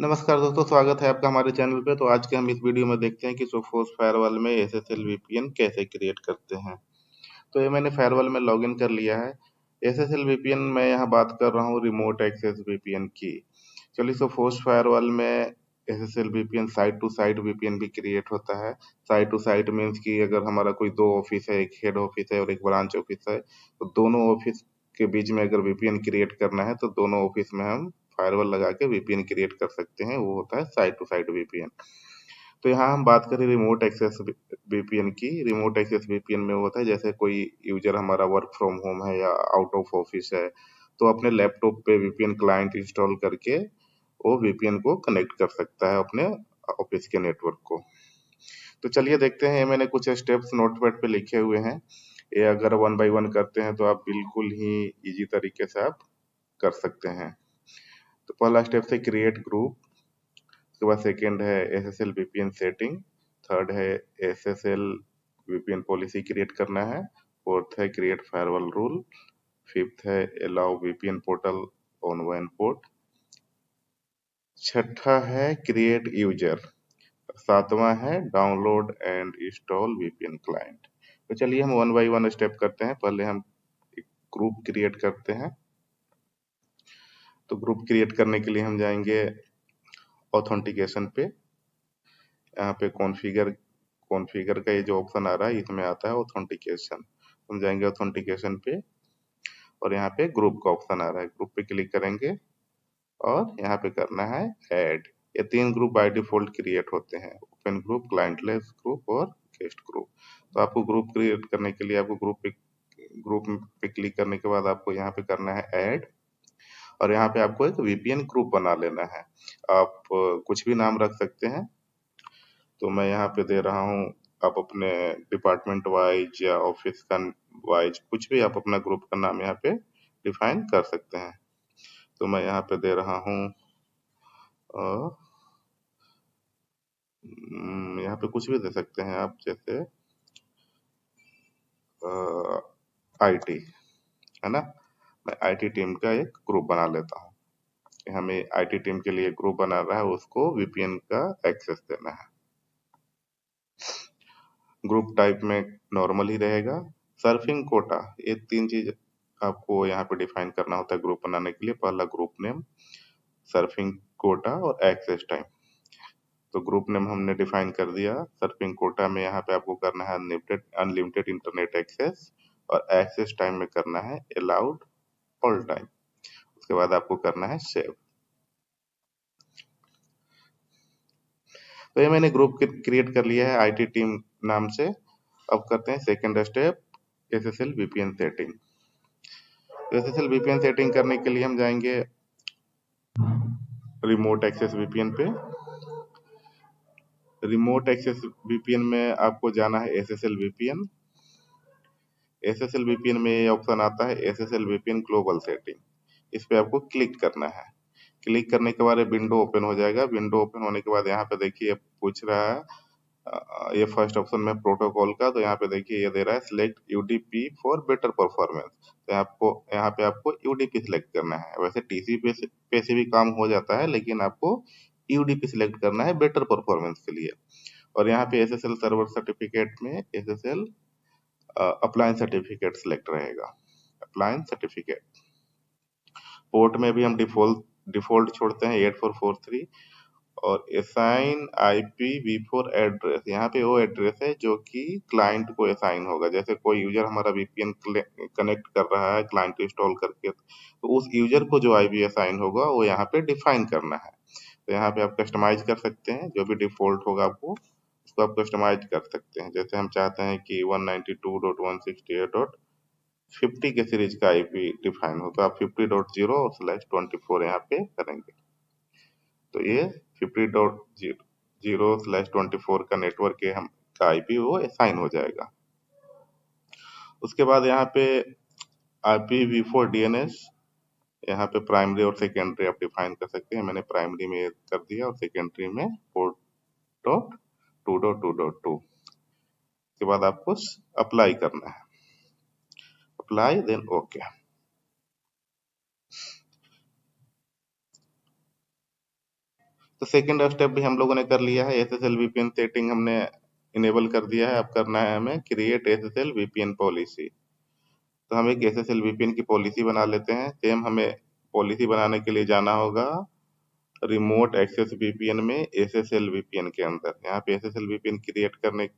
नमस्कार दोस्तों, स्वागत है आपका हमारे चैनल पे। तो आज के हम इस वीडियो में देखते हैं कि सोफोस फायरवॉल में एसएसएल वीपीएन कैसे क्रिएट करते हैं। तो ये मैंने फायरवॉल में लॉगिन कर लिया है। एसएसएल वीपीएन मैं यहाँ बात कर रहा हूँ रिमोट एक्सेस वीपीएन की। चलिए, सोफोस फायरवॉल में SSL VPN side to side VPN भी क्रिएट होता है। साइड टू साइड मीन्स कि अगर हमारा कोई दो ऑफिस है, एक हेड ऑफिस है और एक ब्रांच ऑफिस है, तो दोनों ऑफिस के बीच में अगर वीपीएन क्रिएट करना है तो दोनों ऑफिस में हम फायरवॉल लगा के वीपीएन क्रिएट कर सकते हैं। वो होता है साइड टू साइड वीपीएन। तो यहाँ हम बात करें रिमोट एक्सेस वीपीएन की। रिमोट एक्सेस वीपीएन में होता है जैसे कोई यूजर हमारा वर्क फ्रॉम होम है या आउट ऑफ ऑफिस है, तो अपने लैपटॉप पे वीपीएन क्लाइंट इंस्टॉल करके वो वीपीएन को कनेक्ट कर सकता है अपने ऑफिस के नेटवर्क को। तो चलिए देखते हैं, ये मैंने कुछ स्टेप्स नोटपैड पे लिखे हुए हैं। ये अगर वन बाय वन करते हैं तो आप बिल्कुल ही इजी तरीके से आप कर सकते हैं। तो पहला स्टेप है क्रिएट ग्रुप। उसके बाद सेकंड है एसएसएल वीपीएन सेटिंग। थर्ड है एसएसएल वीपीएन पॉलिसी क्रिएट करना है। फोर्थ है क्रिएट फायरवॉल रूल। फिफ्थ है allow VPN portal on one port. छठा है क्रिएट यूजर। सातवां है download and install VPN client. तो चलिए हम वन बाय वन स्टेप करते हैं। पहले हम एक ग्रुप क्रिएट करते हैं। तो ग्रुप क्रिएट करने के लिए हम जाएंगे ऑथेंटिकेशन पे। यहाँ पे कॉन्फ़िगर कॉन्फ़िगर का ये जो ऑप्शन आ रहा है इसमें आता है ऑथेंटिकेशन। हम जाएंगे ऑथेंटिकेशन पे और यहाँ पे ग्रुप का ऑप्शन आ रहा है। ग्रुप पे क्लिक करेंगे और यहाँ पे करना है ऐड। ये तीन ग्रुप बाय डिफॉल्ट क्रिएट होते हैं, ओपन ग्रुप, क्लाइंटलेस ग्रुप और गेस्ट ग्रुप। तो आपको ग्रुप क्रिएट करने के लिए आपको ग्रुप पे क्लिक करने के बाद आपको यहाँ पे करना है ऐड और यहाँ पे आपको एक वीपीएन ग्रुप बना लेना है। आप कुछ भी नाम रख सकते हैं। तो मैं यहाँ पे दे रहा हूँ, आप अपने डिपार्टमेंट वाइज या ऑफिस का वाइज कुछ भी आप अपना ग्रुप का नाम यहाँ पे डिफाइन कर सकते हैं। तो मैं यहाँ पे दे रहा हूँ यहाँ पे कुछ भी दे सकते हैं आप, जैसे आईटी है ना। मैं आईटी टीम का एक ग्रुप बना लेता हूँ। हमें आईटी टीम के लिए ग्रुप बना रहा है, उसको वीपीएन का एक्सेस देना है। ग्रुप टाइप में नॉर्मल ही रहेगा। सर्फिंग कोटा, ये तीन चीज आपको यहाँ पे डिफाइन करना होता है ग्रुप बनाने के लिए। पहला ग्रुप नेम, सर्फिंग कोटा और एक्सेस टाइम। तो ग्रुप नेम हमने डिफाइन कर दिया। सर्फिंग कोटा में यहाँ पे आपको करना है अनलिमिटेड अनलिमिटेड इंटरनेट एक्सेस और एक्सेस टाइम में करना है अलाउड ऑल टाइम। उसके बाद आपको करना है सेव। तो ये मैंने ग्रुप क्रिएट कर लिया है आईटी टीम नाम से। अब करते हैं second step, SSL VPN setting. SSL VPN setting करने के लिए हम जाएंगे रिमोट एक्सेस वीपीएन पे। रिमोट एक्सेस वीपीएन में आपको जाना है एसएसएल वीपीएन। एसएसएल वीपीएन में ये ऑप्शन आता है एसएसएल वीपीएन ग्लोबल सेटिंग। इस पे आपको क्लिक करना है। क्लिक करने के बाद विंडो ओपन हो जाएगा। विंडो ओपन होने के बाद यहाँ पे देखिए पूछ रहा है ये फर्स्ट ऑप्शन में प्रोटोकॉल का। तो यहाँ पे देखिए ये दे रहा है select UDP for better performance. तो आपको यहाँ पे आपको यूडीपी सिलेक्ट करना है। वैसे टीसीपी पे से भी काम हो जाता है, लेकिन आपको यूडीपी सिलेक्ट करना है बेटर परफॉर्मेंस के लिए। और यहाँ पे एसएसएल सर्वर सर्टिफिकेट में एसएसएल अप्लायंस सर्टिफिकेट सिलेक्ट रहेगा। अप्लायंस सर्टिफिकेट पोर्ट में भी हम डिफॉल्ट डिफॉल्ट छोड़ते हैं 8443। और असाइन IPv4 एड्रेस, यहाँ पे वो एड्रेस है जो कि क्लाइंट को असाइन होगा। जैसे कोई यूजर हमारा वीपीएन कनेक्ट कर रहा है क्लाइंट इंस्टॉल करके, तो उस यूजर को जो आईपी असाइन होगा वो यहाँ पे डिफाइन करना है। तो यहाँ पे आप कस्टमाइज कर सकते हैं, जो भी डिफॉल्ट होगा आपको उसको आप कस्टमाइज कर सकते हैं। जैसे हम चाहते हैं कि 192.168.50 के सीरीज का आईपी डिफाइन हो, तो आप 50.0/24 यहाँ पे करेंगे। तो ये 50.0/24 का नेटवर्क के हम का आईपी वो असाइन हो जाएगा। उसके बाद यहाँ पे IPv4 DNS, यहाँ पे प्राइमरी और सेकेंडरी आप डिफाइन कर सकते हैं। मैंने प्राइमरी में कर दिया और सेकेंडरी में पोर्ट डॉट 2.2.2। उसके बाद आपको अप्लाई करना है। Apply then okay. तो सेकंड स्टेप भी हम लोगों ने कर लिया है, एसएसएल वीपीएन सेटिंग हमने इनेबल कर दिया है। अब करना है हमें क्रिएट एसएसएल वीपीएन पॉलिसी। तो हम एक एसएसएल वीपीएन की पॉलिसी बना लेते हैं। सेम हमें पॉलिसी बनाने के लिए जाना होगा रिमोट एक्सेस वीपीएन में एसएसएल वीपीएन के अंदर। यहाँ पे एसएसएल वीपीएन क्रिएट करने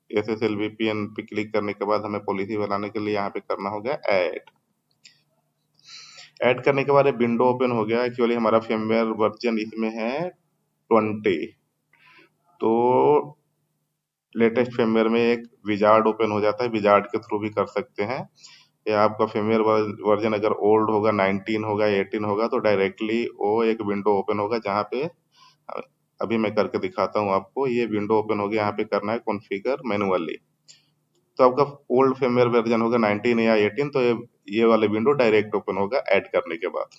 एसएसएल वीपीएन पे क्लिक करने के बाद हमें पॉलिसी बनाने के लिए यहाँ पे करना होगा ऐड। ऐड करने के बाद ये विंडो ओपन हो गया। एक्चुअली हमारा फर्मवेयर वर्जन इसमें है 20। तो लेटेस्ट फर्मवेयर में एक विजार्ड ओपन हो जाता है, विजार्ड के थ्रू भी कर सकते हैं। या आपका फर्मवेयर वर्जन अगर ओल्ड होगा, 19 होगा, 18 होगा, तो डायरेक्टली वो एक विंडो ओपन होगा जहाँ पे अभी मैं करके दिखाता हूँ आपको। ये विंडो ओपन हो गया, यहाँ पे करना है कॉन्फ़िगर मैनुअली। तो आपका ओल्ड फर्मवेयर वर्जन होगा 19 या 18, तो ये वाले विंडो डायरेक्ट ओपन होगा ऐड करने के बाद।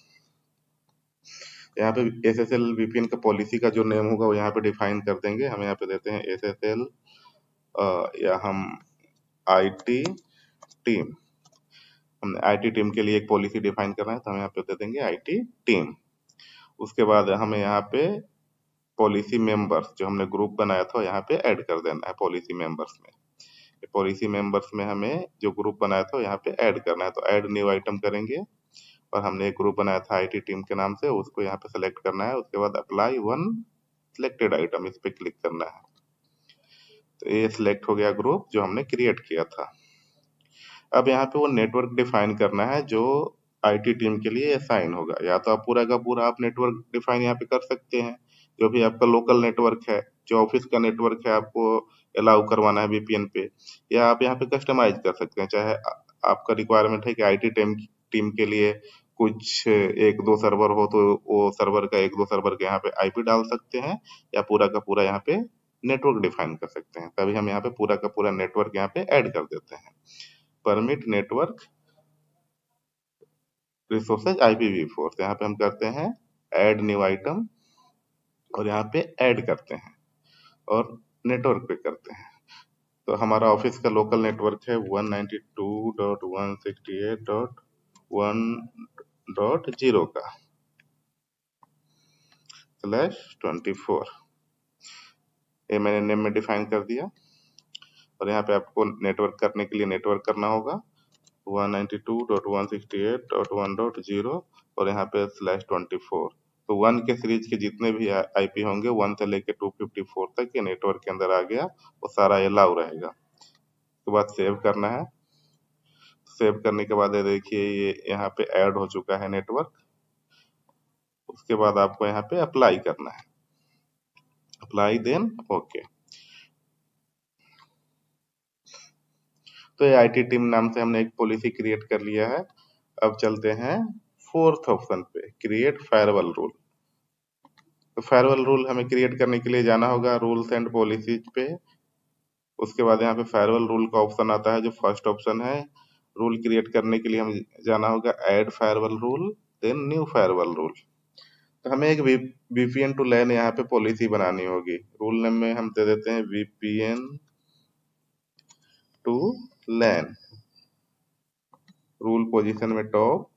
यहाँ पे एसएसएल वीपीएन का पॉलिसी का जो नेम होगा वो यहाँ पे डिफाइन कर देंगे। हम यहाँ पे देते हैं एसएसएल या हम आईटी टीम। हमने आईटी टीम के लिए एक पॉलिसी डिफाइन करना है, तो हम यहाँ पे दे देंगे आईटी टीम। उसके बाद हमें यहाँ पे पॉलिसी मेंबर्स जो हमने ग्रुप बनाया था यहाँ पे ऐड कर देना है पॉलिसी मेंबर्स में। पॉलिसी मेंबर्स में हमें जो ग्रुप बनाया था यहाँ पे ऐड करना है, तो ऐड न्यू आइटम करेंगे। और हमने एक ग्रुप बनाया था आईटी टीम के नाम से, उसको यहाँ पे सेलेक्ट करना है। उसके बाद अप्लाई वन सिलेक्टेड आइटम, इस पे क्लिक करना है। तो ये सिलेक्ट हो गया ग्रुप जो हमने क्रिएट किया था। अब यहाँ पे वो नेटवर्क डिफाइन करना है जो आईटी टीम के लिए असाइन होगा। या तो आप पूरा का पूरा आप नेटवर्क डिफाइन यहाँ पे कर सकते हैं, जो भी आपका लोकल नेटवर्क है, जो ऑफिस का नेटवर्क है, आपको अलाउ करवाना है वीपीएन पे। या आप यहाँ पे कस्टमाइज कर सकते हैं, चाहे आपका रिक्वायरमेंट है कि आईटी टीम टीम के लिए कुछ एक दो सर्वर हो, तो वो सर्वर का एक दो सर्वर के यहाँ पे आईपी डाल सकते हैं, या पूरा का पूरा यहाँ पे नेटवर्क डिफाइन कर सकते हैं। तभी हम यहाँ पे पूरा का पूरा नेटवर्क यहाँ पे ऐड कर देते हैं। परमिट नेटवर्क रिसोर्सेज IPv4, तो यहाँ पे हम करते हैं ऐड न्यू आइटम और यहाँ पे ऐड करते हैं और नेटवर्क पे करते हैं। तो हमारा ऑफिस का लोकल नेटवर्क है 192.168.1.0 का /24। ये मैंने नेम में डिफाइन कर दिया। और यहाँ पे आपको नेटवर्क करने के लिए नेटवर्क करना होगा 192.168.1.0 और यहाँ पे /24। तो 1 के सीरीज के जितने भी आईपी होंगे 1 से लेके 254 तक ये नेटवर्क के अंदर आ गया, वो सारा अलाउ रहेगा। उसके बाद सेव करना है। सेव करने के बाद ये देखिए ये यहाँ पे ऐड हो चुका है नेटवर्क। उसके बाद आपको यहाँ पे अप्लाई करना है, अप्लाई देन ओके। तो ये आईटी टीम नाम से हमने एक पॉलिसी क्रिएट कर लिया है। अब चलते हैं फोर्थ ऑप्शन पे, क्रिएट फायरवॉल रूल। तो फायरवॉल रूल हमें क्रिएट करने के लिए जाना होगा रूल्स एंड पॉलिसीज पे। उसके बाद यहाँ पे फायरवॉल रूल का ऑप्शन आता है जो फर्स्ट ऑप्शन है। रूल क्रिएट करने के लिए हम जाना होगा add firewall rule, then new firewall rule. तो हमें एक वीपीएन टू लैन यहाँ पे पॉलिसी बनानी होगी। रूल नेम में हम दे देते हैं VPN to LAN. Rule position में टॉप,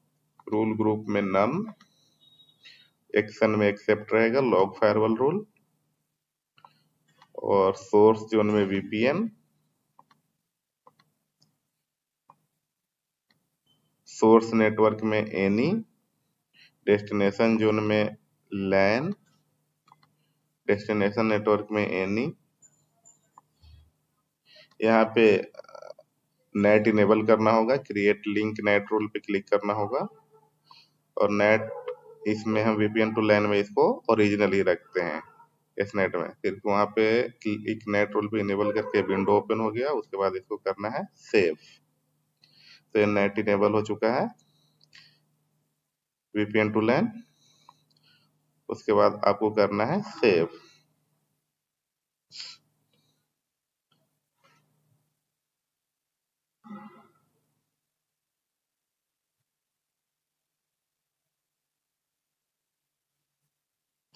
रूल ग्रुप में नन, एक्शन में एक्सेप्ट रहेगा लॉग फायरवॉल रूल, और सोर्स जोन में वीपीएन, सोर्स नेटवर्क में एनी, डेस्टिनेशन जोन में लैन, डेस्टिनेशन नेटवर्क में एनी। यहाँ पे नेट इनेबल करना होगा, क्रिएट लिंक नेट रूल पे क्लिक करना होगा। और नेट इसमें हम वीपीएन टू लैन में इसको ओरिजिनली रखते हैं इस नेट में। फिर वहाँ पे क्लिक नेट रूल पे इनेबल करके विंडो ओपन हो गया। उसके बाद इसको करना है सेव। तो ये नेट इनेबल हो चुका है वीपीएन टू लैन। उसके बाद आपको करना है सेव।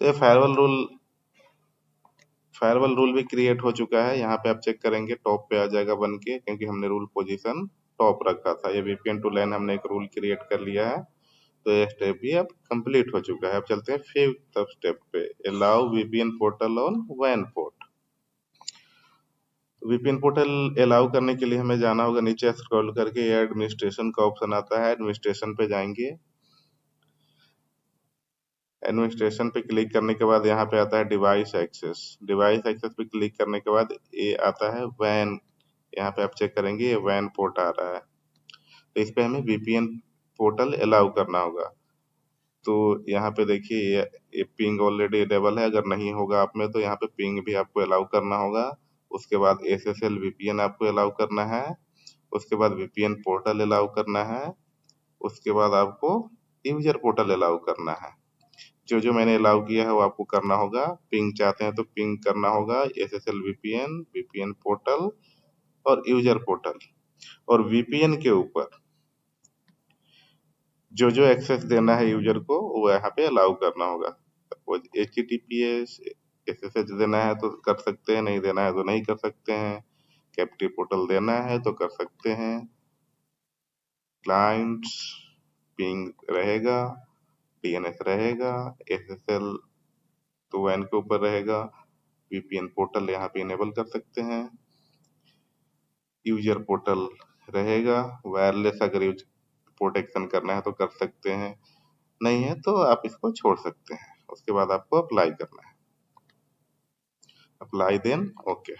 तो ये फायरवॉल रूल भी क्रिएट हो चुका है। यहाँ पे आप चेक करेंगे टॉप पे आ जाएगा बन के, क्योंकि हमने रूल पोजीशन टॉप रखा था। ये वीपीएन टू लैन हमने एक रूल क्रिएट कर लिया है। तो ये स्टेप भी अब कंप्लीट हो चुका है। अब चलते हैं फिफ्थ स्टेप पे, अलाउ वीपीएन पोर्टल ऑन वैन पोर्ट। वीपीएन पोर्टल अलाउ करने के लिए हमें जाना होगा, नीचे स्क्रॉल करके ये एडमिनिस्ट्रेशन का ऑप्शन आता है, एडमिनिस्ट्रेशन पे जाएंगे। एडमिनिस्ट्रेशन पे क्लिक करने के बाद यहाँ पे आता है डिवाइस एक्सेस। डिवाइस एक्सेस पे क्लिक करने के बाद ये आता है वैन। यहाँ पे आप चेक करेंगे ये वैन पोर्ट आ रहा है, तो इस पे हमें वीपीएन पोर्टल अलाउ करना होगा। तो यहाँ पे देखिए ये पिंग ऑलरेडी अवेलेबल है, अगर नहीं होगा आप में तो यहाँ पे पिंग भी आपको अलाउ करना होगा। उसके बाद एसएसएल वीपीएन आपको अलाउ करना है। उसके बाद वीपीएन पोर्टल अलाउ करना है। उसके बाद आपको यूजर पोर्टल अलाउ करना है। जो जो मैंने अलाउ किया है वो आपको करना होगा। पिंग चाहते हैं तो पिंग करना होगा, एसएसएल वीपीएन, वीपीएन पोर्टल और यूजर पोर्टल। और वीपीएन के ऊपर जो जो एक्सेस देना है यूजर को वो यहाँ पे अलाउ करना होगा। सपोज HTTPS SSH देना है तो कर सकते हैं, नहीं देना है तो नहीं कर सकते हैं। कैप्टिव पोर्टल देना है तो कर सकते हैं। क्लाइंट्स पिंग रहेगा, डीएनएस रहेगा, SSL तो वैन के ऊपर रहेगा। वीपीएन पोर्टल यहाँ पे इनेबल कर सकते हैं। यूजर पोर्टल रहेगा, वायरलेस अगर यूज प्रोटेक्शन करना है तो कर सकते हैं, नहीं है तो आप इसको छोड़ सकते हैं। उसके बाद आपको अप्लाई करना है, अप्लाई देन ओके।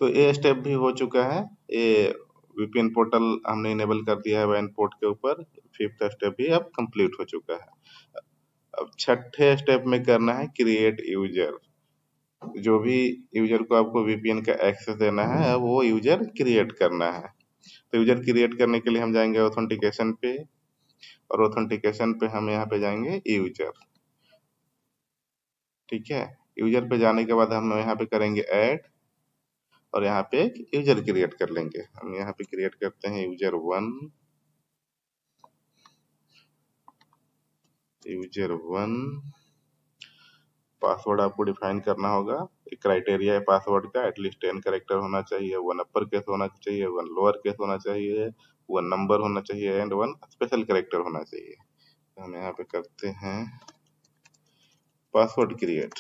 तो ये स्टेप भी हो चुका है। ये वीपीएन पोर्टल हमने इनेबल कर दिया है वैन पोर्ट के ऊपर। फिफ्थ स्टेप भी अब कंप्लीट हो चुका है। अब छठे स्टेप में करना है क्रिएट यूजर। जो भी यूजर को आपको वीपीएन का एक्सेस देना है अब वो यूजर क्रिएट करना है। तो यूजर क्रिएट करने के लिए हम जाएंगे ऑथेंटिकेशन पे, और ऑथेंटिकेशन पे हम यहाँ पे जाएंगे यूजर। ठीक है, यूजर पे जाने के बाद हम यहाँ पे करेंगे ऐड, और यहाँ पे एक यूजर क्रिएट कर लेंगे। हम यहाँ पे क्रिएट करते हैं यूजर 1। यूजर 1 पासवर्ड आपको डिफाइन करना होगा। एक क्राइटेरिया है पासवर्ड का, एटलीस्ट 10 कैरेक्टर होना चाहिए, 1 अपर केस होना चाहिए, 1 लोअर केस होना चाहिए, 1 नंबर होना चाहिए एंड 1 स्पेशल कैरेक्टर होना चाहिए। तो हम यहाँ पे करते हैं पासवर्ड क्रिएट।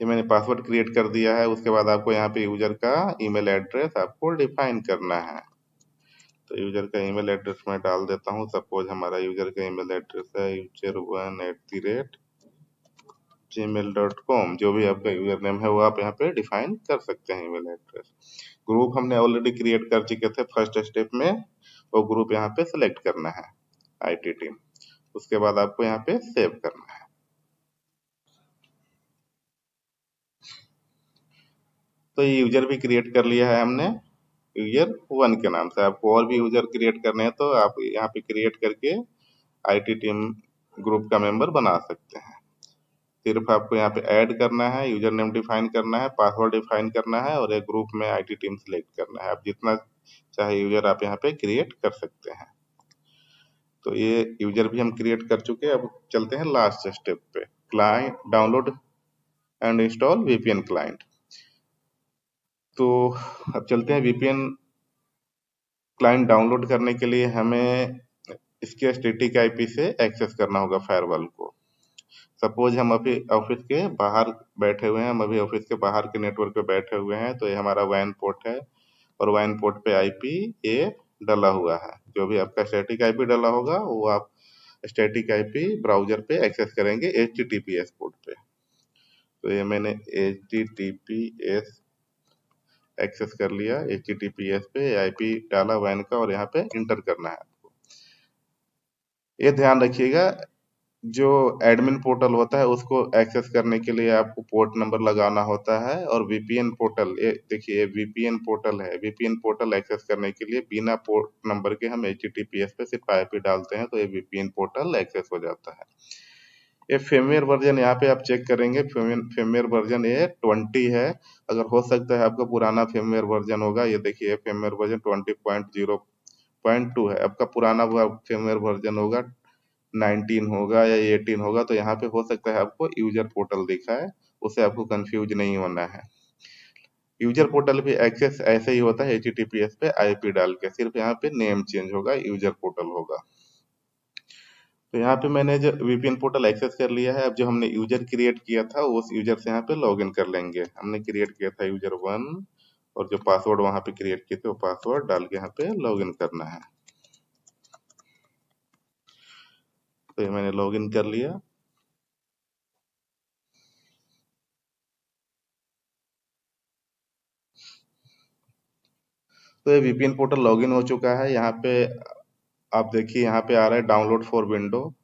ये मैंने पासवर्ड क्रिएट कर दिया है। उसके बाद आपको यहाँ पे यूजर का ईमेल एड्रेस आपको डिफाइन करना है। तो यूजर का ईमेल एड्रेस मैं डाल देता हूँ। सपोज हमारा यूजर का ईमेल एड्रेस है user1@gmail.com। जो भी आपका यूजर नेम है वो आप यहाँ पे डिफाइन कर सकते हैं ईमेल एड्रेस। ग्रुप हमने ऑलरेडी क्रिएट कर चुके थे फर्स्ट स्टेप में, वो ग्रुप यहाँ पे सिलेक्ट करना है, IT टीम। उसके बाद आपको यहाँ पे सेव करना है। तो ये यूजर भी क्रिएट कर लिया है हमने यूजर 1 के नाम से। आपको और भी यूजर क्रिएट करने हैं तो आप यहाँ पे क्रिएट करके IT टीम ग्रुप का मेंबर बना सकते हैं। सिर्फ आपको यहाँ पे ऐड करना है, यूजर नेम डिफाइन करना है, पासवर्ड डिफाइन करना है और एक ग्रुप में IT टीम सिलेक्ट करना है। आप जितना चाहे यूजर आप यहाँ पे क्रिएट कर सकते हैं। तो ये यूजर भी हम क्रिएट कर चुके हैं। अब चलते हैं लास्ट स्टेप पे, client download and install VPN client. तो अब चलते हैं वीपीएन क्लाइंट डाउनलोड करने के लिए हमें इसके स्टैटिक आईपी से एक्सेस करना होगा फायरवॉल को। सपोज हम अभी ऑफिस के बाहर बैठे हुए हैं, हम अभी ऑफिस के बाहर के नेटवर्क पे बैठे हुए हैं, तो ये हमारा वैन पोर्ट है और वैन पोर्ट पे आईपी ये डला हुआ है। जो भी आपका स्टैटिक आईपी डला होगा वो आप स्टैटिक आईपी ब्राउजर पे एक्सेस करेंगे HTTPS पोर्ट पे। तो ये मैंने HTTPS एक्सेस कर लिया, HTTPS पे आईपी डाला वैन का और यहाँ पे इंटर करना है। ये ध्यान रखिएगा, जो एडमिन पोर्टल होता है उसको एक्सेस करने के लिए आपको पोर्ट नंबर लगाना होता है। और वीपीएन पोर्टल, ये देखिए वीपीएन पोर्टल है, वीपीएन पोर्टल एक्सेस करने के लिए बिना पोर्ट नंबर के हम HTTPS पे सिर्फ आईपी डालते हैं तो ये वीपीएन पोर्टल एक्सेस हो जाता है। ये फर्मवेयर वर्जन यहाँ पे आप चेक करेंगे, फर्मवेयर वर्जन ये 20 है। अगर हो सकता है आपका पुराना फर्मवेयर वर्जन होगा। ये देखिए फर्मवेयर वर्जन 20.0.2 है, आपका पुराना फर्मवेयर वर्जन होगा 19 होगा या 18 होगा। तो यहाँ पे हो सकता है आपको यूजर पोर्टल दिखा है, उससे आपको कंफ्यूज नहीं होना है। यूजर पोर्टल भी एक्सेस ऐसे ही होता है, एचटीटीपीएस पे आईपी डाल के, सिर्फ यहाँ पे नेम चेंज होगा, यूजर पोर्टल होगा। तो यहाँ पे मैंने जो वीपीएन पोर्टल एक्सेस कर लिया है। अब जो हमने यूजर क्रिएट किया था उस यूजर से यहाँ पे लॉगिन कर लेंगे। हमने क्रिएट किया था यूजर 1, और जो पासवर्ड वहां पे क्रिएट किए थे वो पासवर्ड डाल के यहाँ पे लॉगिन करना है। तो ये मैंने लॉगिन कर लिया। तो ये वीपीएन पोर्टल लॉगिन हो चुका है। यहाँ पे आप देखिए, यहाँ पे आ रहा है डाउनलोड फॉर विंडो।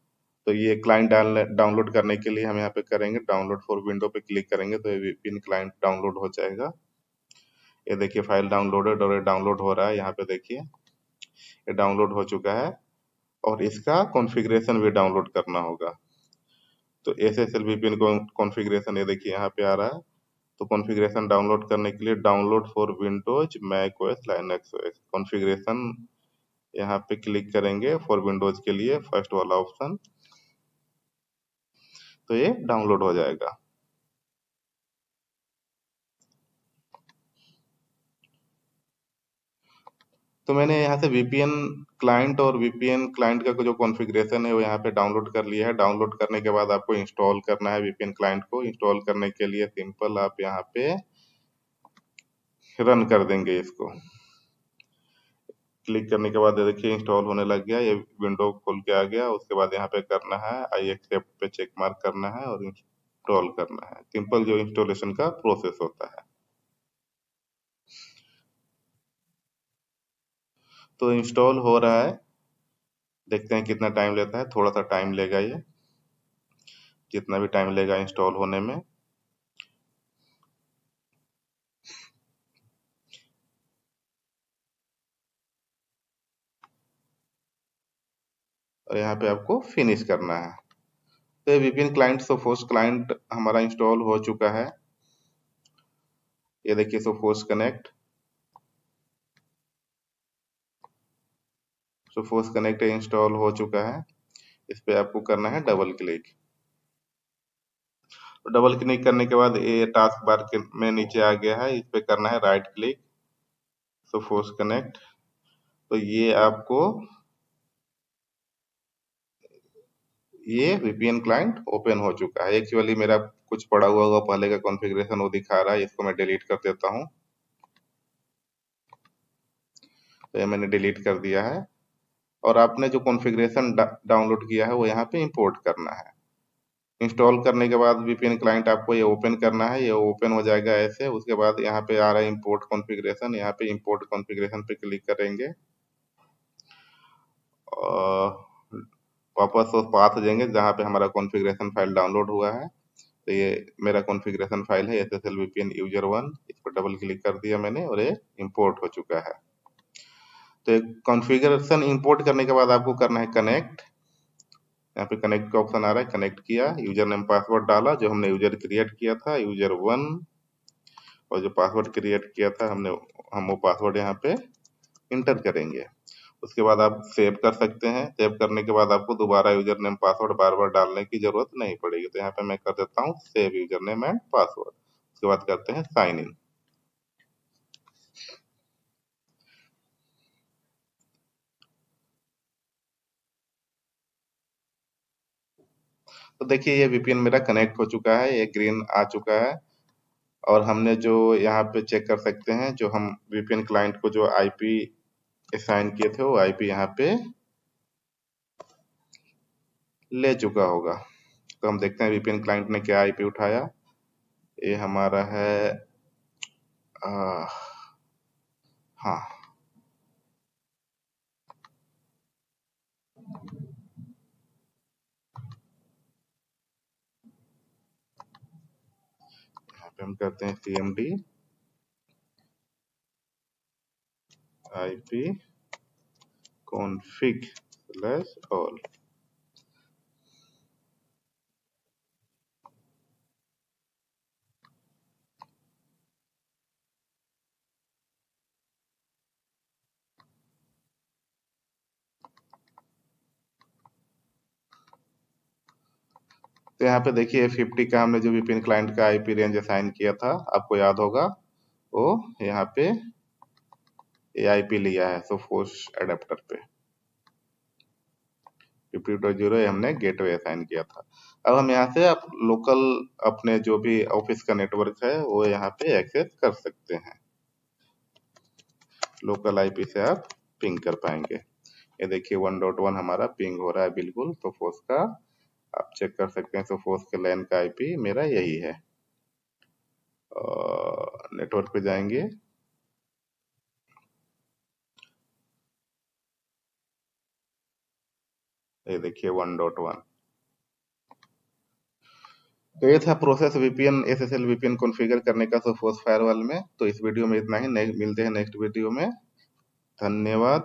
तो ये क्लाइंट डाउनलोड करने के लिए हम यहाँ पे करेंगे डाउनलोड फॉर विंडो पे क्लिक करेंगे, तो ये वीपीएन क्लाइंट डाउनलोड हो जाएगा। ये देखिए फाइल डाउनलोडेड, और ये डाउनलोड हो रहा है। यहाँ पे देखिए ये डाउनलोड हो चुका है, और इसका कॉन्फ़िगरेशन भी डाउनलोड करना होगा। तो एसएसएल वीपीएन कॉन्फ़िगरेशन ये देखिए यहाँ पे आ रहा है। तो कॉन्फ़िगरेशन डाउनलोड करने के लिए download for Windows Mac OS Linux OS configuration, यहाँ पे क्लिक करेंगे फॉर विंडोज के लिए फर्स्ट वाला ऑप्शन। तो ये डाउनलोड हो जाएगा। तो मैंने यहाँ से वीपीएन क्लाइंट और वीपीएन क्लाइंट का जो कॉन्फ़िगरेशन है वो यहाँ पे डाउनलोड कर लिया है। डाउनलोड करने के बाद आपको इंस्टॉल करना है वीपीएन क्लाइंट को। इंस्टॉल करने के लिए सिंपल आप यहाँ पे रन कर देंगे इसको। क्लिक करने के बाद ये देखिए इंस्टॉल होने लग गया, ये विंडो खुल के आ गया। उसके बाद यहाँ पे करना है आई एक्सेप्ट पे चेक मार्क करना है और इंस्टॉल करना है। सिंपल जो इंस्टॉलेशन का प्रोसेस होता है। तो इंस्टॉल हो रहा है, देखते हैं कितना टाइम लेता है। थोड़ा सा टाइम लेगा ये, जितना भी टाइम लेगा इंस्टॉल होने में। और यहाँ पे आपको फिनिश करना है। तो ये वीपीएन क्लाइंट सोफोस क्लाइंट हमारा इंस्टॉल हो चुका है। ये देखिए Sophos connect, Sophos connect install हो चुका है। इस पे आपको करना है डबल क्लिक। तो डबल क्लिक करने के बाद ये टास्क बार के में नीचे आ गया है, इस पे करना है राइट क्लिक, सोफोस कनेक्ट। तो ये आपको ये वीपीएन क्लाइंट ओपन हो चुका है। एक्चुअली मेरा कुछ पड़ा हुआ होगा पहले का कॉन्फ़िगरेशन, वो दिखा रहा है। इसको मैं डिलीट कर देता हूँ। तो ये मैंने डिलीट कर दिया है। और आपने जो कॉन्फ़िगरेशन डाउनलोड किया है वो यहाँ पे इंपोर्ट करना है। इंस्टॉल करने के बाद वीपीएन क्लाइंट आपको ये ओपन करना है। ये ओपन हो जाएगा ऐसे। उसके बाद यहाँ पे आ रहा है इंपोर्ट कॉन्फ़िगरेशन, यहाँ पे इंपोर्ट कॉन्फ़िगरेशन पे क्लिक करेंगे और वापस उस पाथ जाएंगे जहाँ पे हमारा कॉन्फ़िगरेशन फाइल डाउनलोड हुआ है। तो ये मेरा कॉन्फ़िगरेशन फाइल है एसएसएल वीपीएन यूजर 1। इस पर डबल क्लिक कर दिया मैंने और ये इंपोर्ट हो चुका है। तो कॉन्फ़िगरेशन इंपोर्ट करने के बाद आपको करना है कनेक्ट। यहाँ पे कनेक्ट का ऑप्शन आ रहा है, कनेक्ट किया, यूजर नेम पासवर्ड डाला जो हमने यूजर क्रिएट किया था यूजर 1, और जो पासवर्ड क्रिएट किया था हम वो पासवर्ड यहाँ पे इंटर करेंगे। उसके बाद आप सेव कर सकते हैं। सेव करने के बाद आपको दोबारा यूजर नेम पासवर्ड बार बार डालने की जरूरत नहीं पड़ेगी। तो यहाँ पे मैं कर देता हूँ save user name and password. उसके बाद करते हैं साइन इन। तो देखिए ये वीपीएन मेरा कनेक्ट हो चुका है, ये ग्रीन आ चुका है। और हमने जो यहाँ पे चेक कर सकते हैं, जो हम वीपीएन क्लाइंट को जो आईपी असाइन किए थे वो आईपी यहाँ पे ले चुका होगा। तो हम देखते हैं वीपीएन क्लाइंट ने क्या आईपी उठाया। ये हमारा है आ, हाँ, यहाँ पे हम करते हैं cmd आईपी config/all। तो यहाँ पे देखिए 50 का हमने जो VPN क्लाइंट का आईपी रेंज असाइन किया था, आपको याद होगा, वो यहाँ पे ये आईपी लिया है सोफोस एडेप्टर पे 50.0 हमने गेटवे असाइन किया था। अब हम यहाँ से आप लोकल अपने जो भी ऑफिस का नेटवर्क है वो यहाँ पे एक्सेस कर सकते हैं। लोकल आईपी से आप पिंग कर पाएंगे। ये देखिए 1.1 हमारा पिंग हो रहा है बिल्कुल सोफोस का। आप चेक कर सकते हैं सोफोस के लैन का आईपी मेरा यही है। नेटवर्क पे जाएंगे, ये देखिए 1.1। तो ये था process VPN SSL VPN configure करने का सोफोस फायरवॉल में। तो इस वीडियो में इतना ही, मिलते हैं नेक्स्ट वीडियो में। धन्यवाद।